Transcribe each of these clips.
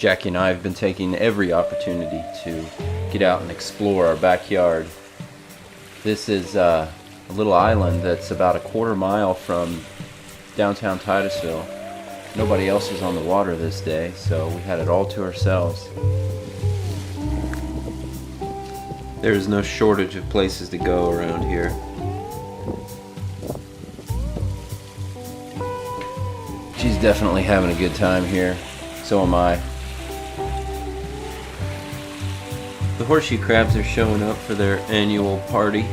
Jackie and I have been taking every opportunity to get out and explore our backyard. This is a little island that's about a quarter mile from downtown Titusville. Nobody else was on the water this day, so we had it all to ourselves. There's no shortage of places to go around here. She's definitely having a good time here. So am I. The horseshoe crabs are showing up for their annual party.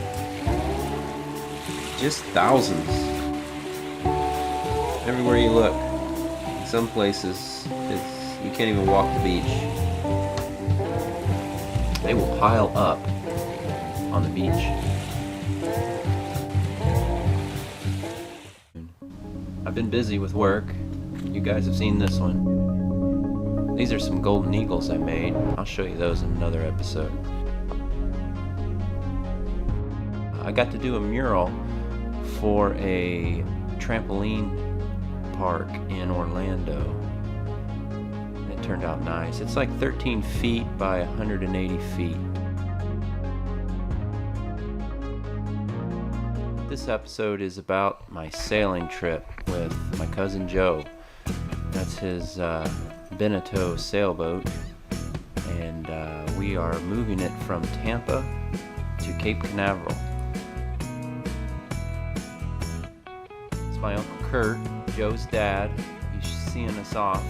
Just thousands. Everywhere you look. In some places, you can't even walk the beach. They will pile up on the beach. I've been busy with work. You guys have seen this one. These are some golden eagles I made. I'll show you those in another episode. I got to do a mural for a trampoline park in Orlando. It turned out nice. It's like 13 feet by 180 feet. This episode is about my sailing trip with my cousin Joe. That's his Beneteau sailboat, and we are moving it from Tampa to Cape Canaveral. It's my Uncle Kurt, Joe's dad. He's seeing us off.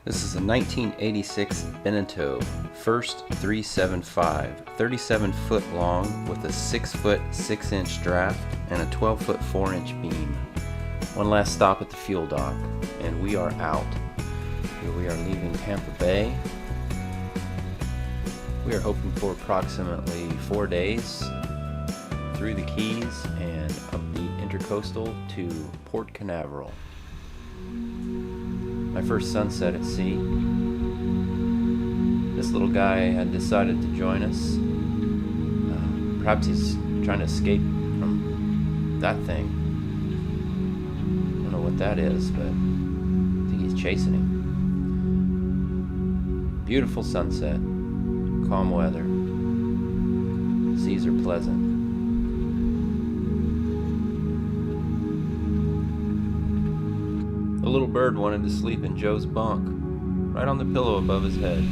This is a 1986 Beneteau, first 375, 37 foot long with a 6 foot 6 inch draft and a 12 foot 4 inch beam. One last stop at the fuel dock, and we are out. Here we are leaving Tampa Bay. We are hoping for approximately 4 days through the Keys and up the Intercoastal to Port Canaveral. My first sunset at sea. This little guy had decided to join us. Perhaps he's trying to escape from that thing. I don't know what that is, but I think he's chasing him. Beautiful sunset, calm weather. Seas are pleasant. The little bird wanted to sleep in Joe's bunk, right on the pillow above his head.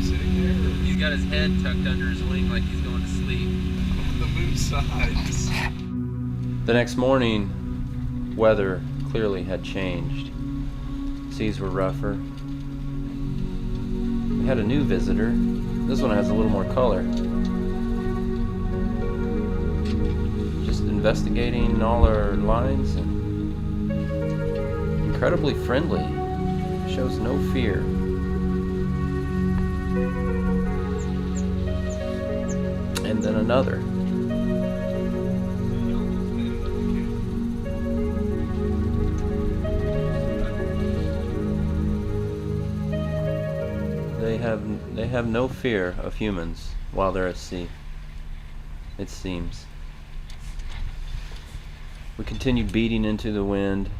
Sitting there? He's got his head tucked under his wing like he's going to sleep. On the moon sides. The next morning, weather clearly had changed. Seas were rougher. We had a new visitor. This one has a little more color. Just investigating all our lines and incredibly friendly, shows no fear. And then another. They have no fear of humans while they're at sea, it seems. We continued beating into the wind.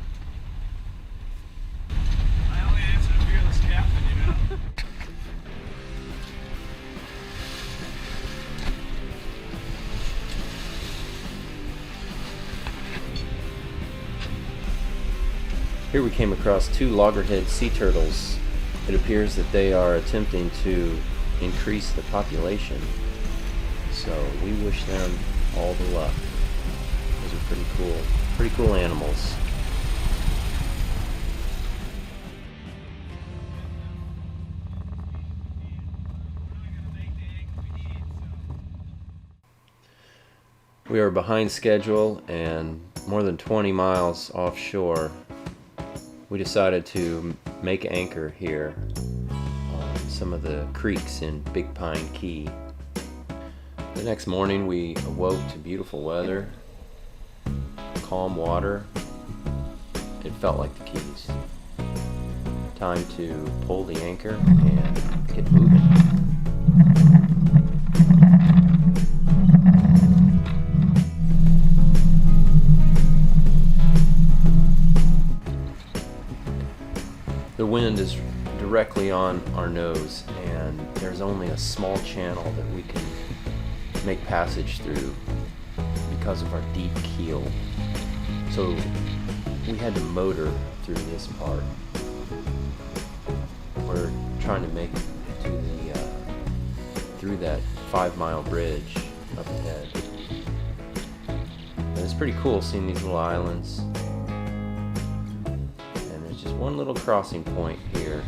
Here we came across 2 loggerhead sea turtles. It appears that they are attempting to increase the population, so we wish them all the luck. Those are pretty cool animals. We are behind schedule and more than 20 miles offshore. We decided to make anchor here on some of the creeks in Big Pine Key. The next morning we awoke to beautiful weather, calm water. It felt like the Keys. Time to pull the anchor and get moving. wind is directly on our nose, and there's only a small channel that we can make passage through because of our deep keel. So we had to motor through this part. We're trying to make it to the through that 5-mile bridge up ahead. And it's pretty cool seeing these little islands. And there's just one little crossing point here.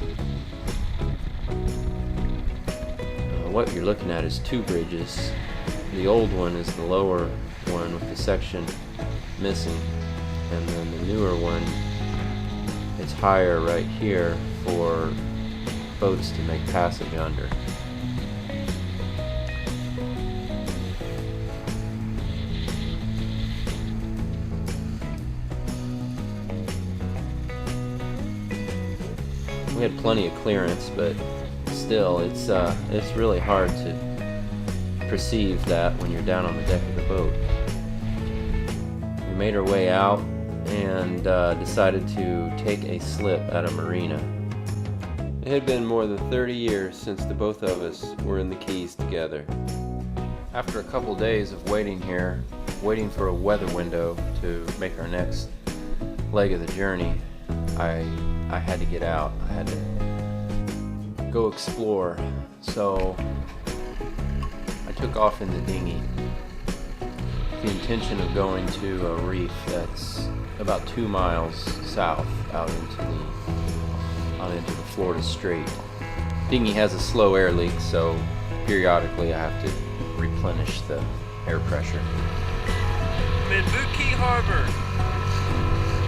What you're looking at is 2 bridges. The old one is the lower one with the section missing, and then the newer one, it's higher right here for boats to make passage under. We had plenty of clearance, but still, it's really hard to perceive that when you're down on the deck of the boat. We made our way out and decided to take a slip at a marina. It had been more than 30 years since the both of us were in the Keys together. After a couple days of waiting here, waiting for a weather window to make our next leg of the journey, I had to get out. I had to go explore. So I took off in the dinghy with the intention of going to a reef that's about 2 miles south out into the Florida Strait. Dinghy has a slow air leak, so periodically I have to replenish the air pressure. I'm in Boot Key Harbor.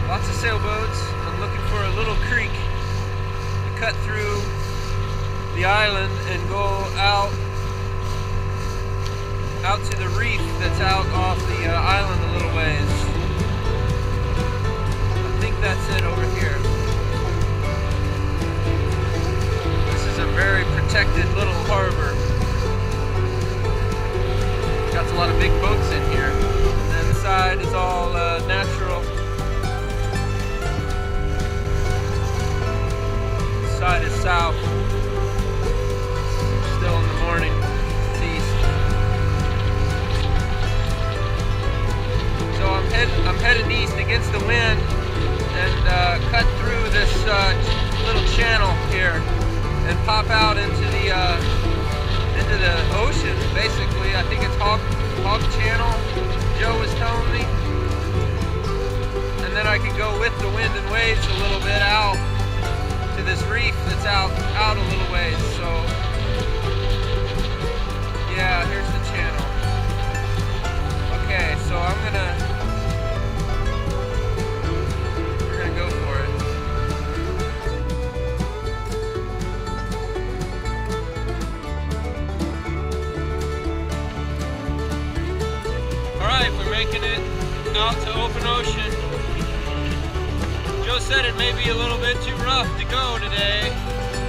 Lots of sailboats. I'm looking for a little creek to cut through the island and go out to the reef that's out off the island a little ways. I think that's it over here. This is a very protected little harbor. Got a lot of big boats in here. And then the side is all natural. This side is south. Still in the morning. It's east. So I'm heading east against the wind and cut through this little channel here and pop out into the ocean. Basically, I think it's Hog Channel. Joe was telling me, and then I can go with the wind and waves a little bit out to this reef that's out a little ways. So yeah, here's the channel. Okay, so we're gonna go for it. Alright, we're making it out to open ocean. Joe said it may be a little bit too rough to go today.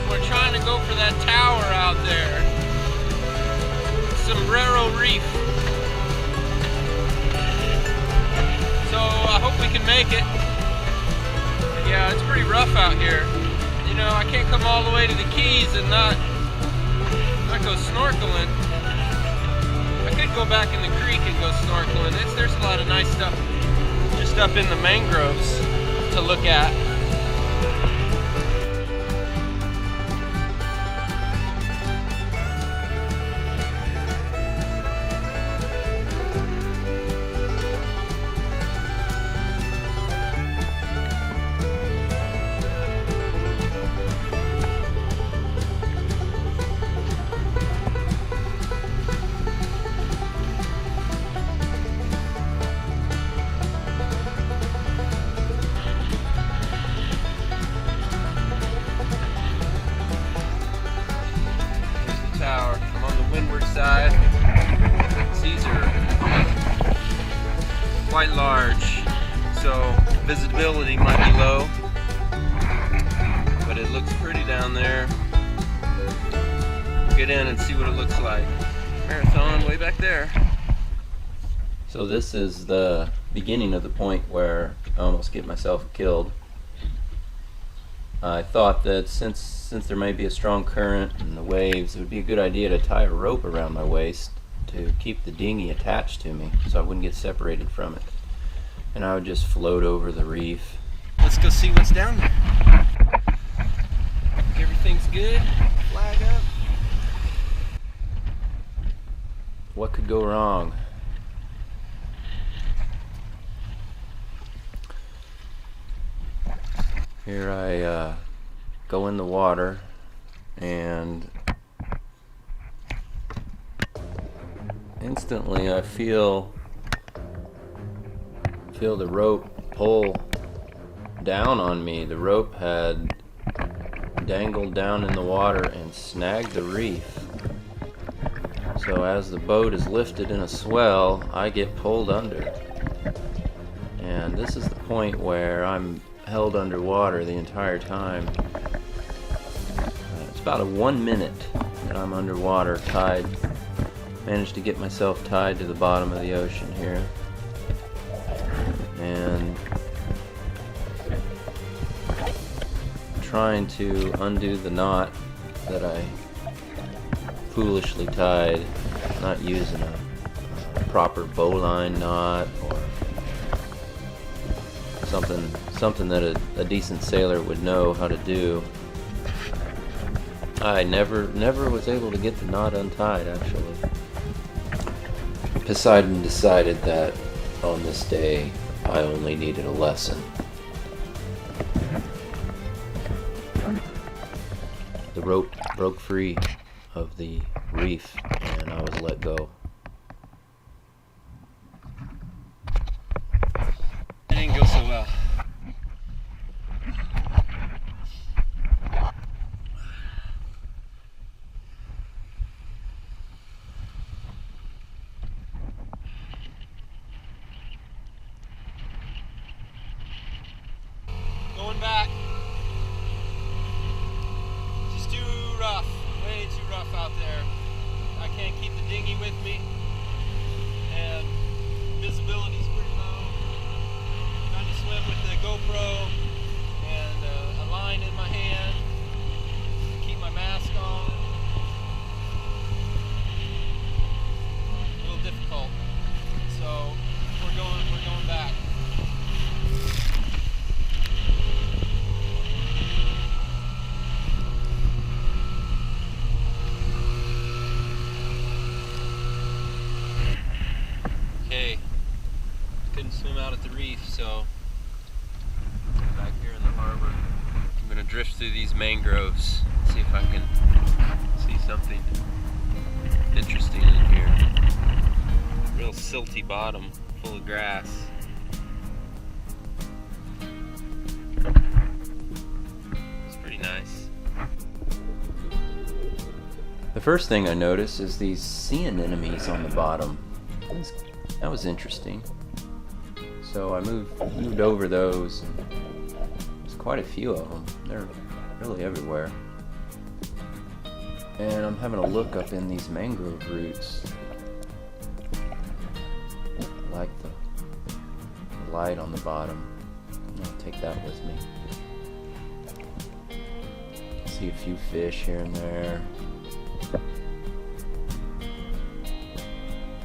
We're trying to go for that tower out there. Sombrero Reef. So I hope we can make it. But yeah, it's pretty rough out here. You know, I can't come all the way to the Keys and not go snorkeling. I could go back in the creek and go snorkeling. There's a lot of nice stuff just up in the mangroves to look at. I'm on the windward side. These are quite large, so visibility might be low, but it looks pretty down there. Get in and see what it looks like. Marathon way back there. So this is the beginning of the point where I almost get myself killed. I thought that since there may be a strong current and the waves, it would be a good idea to tie a rope around my waist to keep the dinghy attached to me so I wouldn't get separated from it. And I would just float over the reef. Let's go see what's down there. Everything's good. Flag up. What could go wrong? Here I go in the water and instantly I feel the rope pull down on me. The rope had dangled down in the water and snagged the reef. So as the boat is lifted in a swell, I get pulled under. And this is the point where I'm held underwater the entire time. It's about 1 minute that I'm underwater, tied. Managed to get myself tied to the bottom of the ocean here. And trying to undo the knot that I foolishly tied, not using a proper bowline knot or something that a decent sailor would know how to do. I never was able to get the knot untied, actually. Poseidon decided that on this day I only needed a lesson. The rope broke free of the reef and I was let go. It didn't go so well. Going back. Just too rough. Way too rough out there. I can't keep the dinghy with me. And visibility's pretty low. Trying to swim with the GoPro and a line in my hand. Keep my mask on. A little difficult. So we're going back. Okay, couldn't swim out at the reef, so back here in the harbor, I'm gonna drift through these mangroves, see if I can see something interesting in here. Real silty bottom, full of grass. It's pretty nice. The first thing I noticed is these sea anemones on the bottom. That was interesting. So I moved over those. There's quite a few of them. They're really everywhere. And I'm having a look up in these mangrove roots. I like the light on the bottom. I'll take that with me. See a few fish here and there.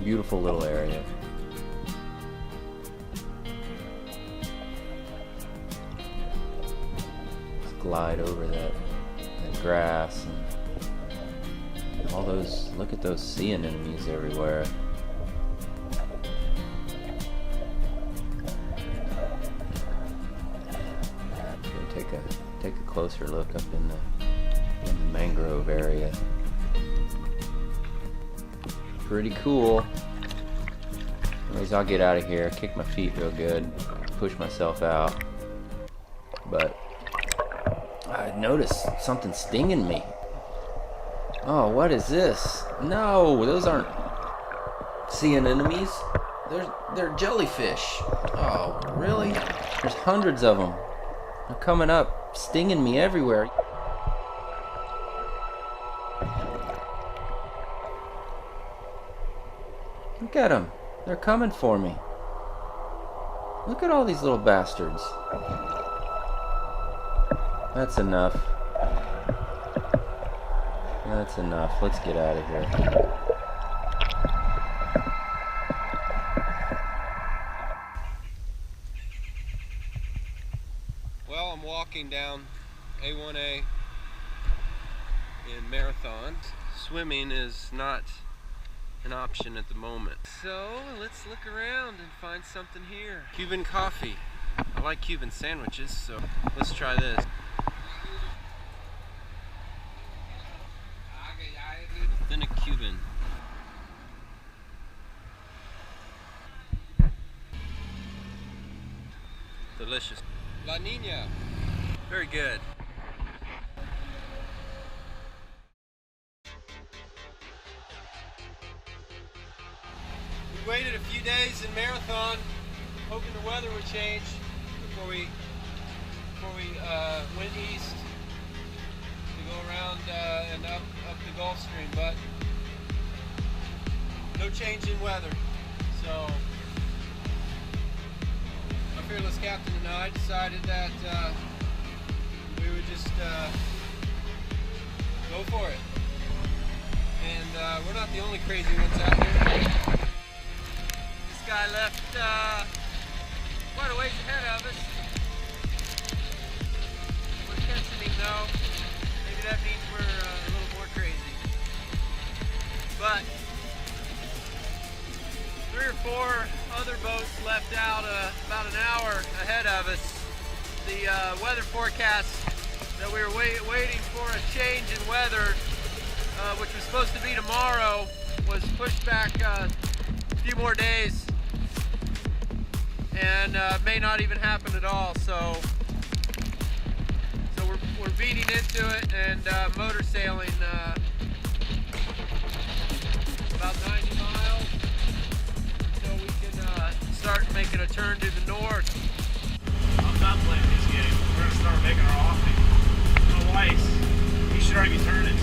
Beautiful little area. Just glide over that grass and all those. Look at those sea anemones everywhere. Take a closer look up in the mangrove area. Pretty cool. Anyways, I'll get out of here, kick my feet real good, push myself out. But I noticed something stinging me. Oh, what is this? No, those aren't sea anemones. They're jellyfish. Oh, really? There's hundreds of them. They're coming up, stinging me everywhere. Look at them. They're coming for me. Look at all these little bastards. That's enough. That's enough. Let's get out of here. Well, I'm walking down A1A in Marathon. Swimming is not an option at the moment. So let's look around and find something here. Cuban coffee. I like Cuban sandwiches, so let's try this. Then a Cuban. Delicious. La Nina. Very good. We waited a few days in Marathon, hoping the weather would change before we went east to go around and up the Gulf Stream, but no change in weather. So our fearless captain and I decided that we would just go for it. And we're not the only crazy ones out here. This guy left quite a ways ahead of us. We're catching him though. Maybe that means we're a little more crazy. But 3 or 4 other boats left out about an hour ahead of us. The weather forecast that we were waiting for a change in weather, which was supposed to be tomorrow, was pushed back a few more days, and may not even happen at all. So we're beating into it and motor sailing about 90 miles so we can start making a turn to the north. I'm not playing this game. We're gonna start making our offing. No ice. You should already be turning.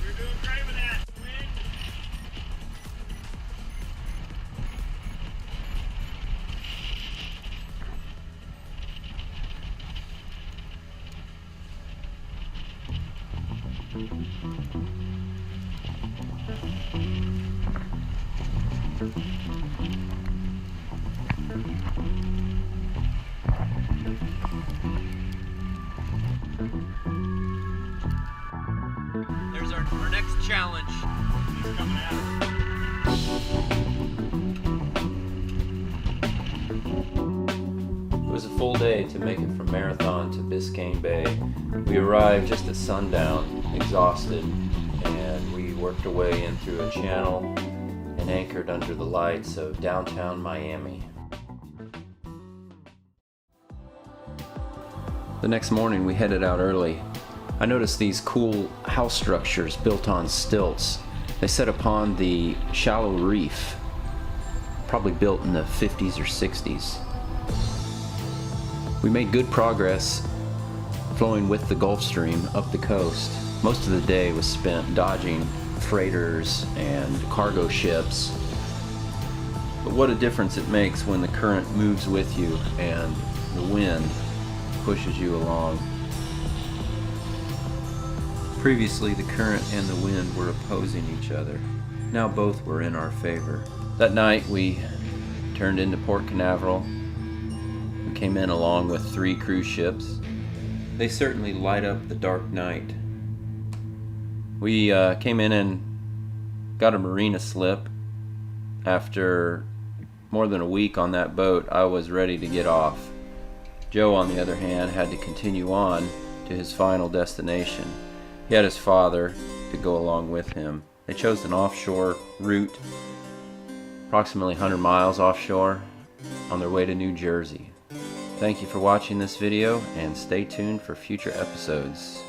You're doing great with that. Win. There's our next challenge. He's coming at us. It was a full day to make it from Marathon to Biscayne Bay. We arrived just at sundown, exhausted, and we worked our way in through a channel and anchored under the lights of downtown Miami. The next morning we headed out early. I noticed these cool house structures built on stilts. They set upon the shallow reef, probably built in the 50s or 60s. We made good progress flowing with the Gulf Stream up the coast. Most of the day was spent dodging freighters and cargo ships. But what a difference it makes when the current moves with you and the wind pushes you along. Previously, the current and the wind were opposing each other. Now both were in our favor. That night we turned into Port Canaveral. We came in along with 3 cruise ships. They certainly light up the dark night. We came in and got a marina slip. After more than a week on that boat, I was ready to get off. Joe, on the other hand, had to continue on to his final destination. He had his father to go along with him. They chose an offshore route, approximately 100 miles offshore, on their way to New Jersey. Thank you for watching this video, and stay tuned for future episodes.